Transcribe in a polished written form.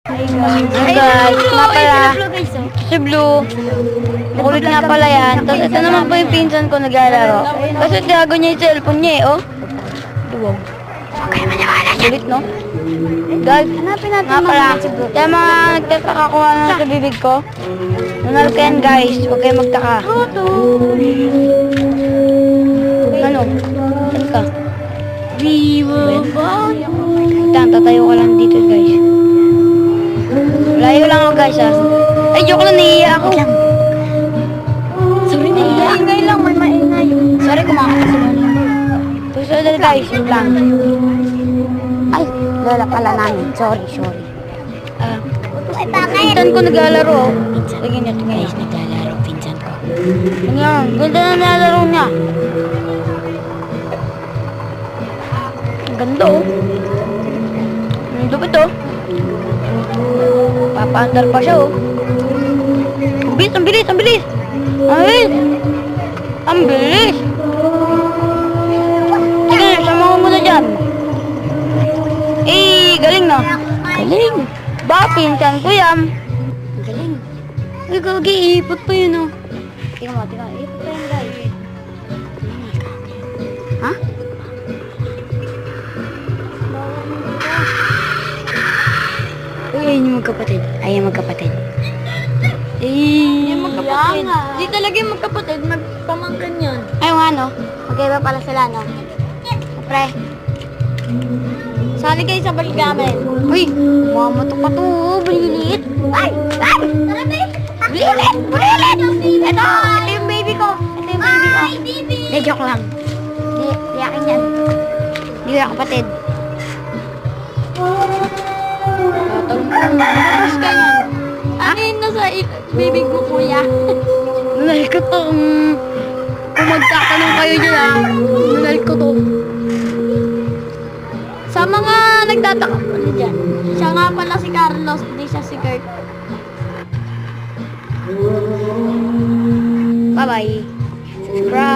Hey guys, nga pala, si Blue, makulit nga pala yan. Tapos ito naman po yung pinsan ko naglalaro. Kasi tiyago niya yung cellphone niya eh, oh. Duwag. Okay, maniwala niya. Kulit, no? Guys, hanapin natin nga pala, kaya mga nagtataka ko ano sa bibig ko. Nunal ka yan guys, huwag kayo magtaka. Ano? Saan ka? Tatayo ka lang dito guys. Layo lang ako guys ha. Ay joke lang, nahihiya ako. Sorry, nahihiya. Maingay lang, may maingay. Sorry kumakasunod. Susunod guys, yun lang. Ay, lola pala namin. Sorry. Pinsan ko naglalaro. Lagi niya ito guys, naglalaro pinsan ko. Ganyan, ganda na naglalaro niya. Ang ganda oh. Ang lupit oh. Papaandar pa siya oh. Ang bilis. Sige, sama ko muna dyan. Eh, galing na. Galing. Ba, pinsan ko yan. Galing. Ay, gagi, ipot pa yun oh. Tingnan mo, ipot pa yun guys. Ha? Ayun yung magkapatid. Ayun magkapatid. Yung magkapatid. Di talaga yung magkapatid, magpamangkin yan. Ayun ano, magkaiba pala sila no. Pre. Sali kayo sa baligamen. Uy, mamatok pa to. Balilit. Ay! Tara, babe. Balilit! Ito yung baby ko. Ay, baby. Hindi, joke lang. Di akin yan. Di ko yung kapatid. Tapos ka yan. Ano yun nasa bibig mo, kuya? Nunal ko to. Kung magtatanong kayo dyan ah. Nunal ko to. Sa mga nagtataka pala dyan, siya nga pala si Carlos, hindi siya si Kurt. Bye-bye. Subscribe.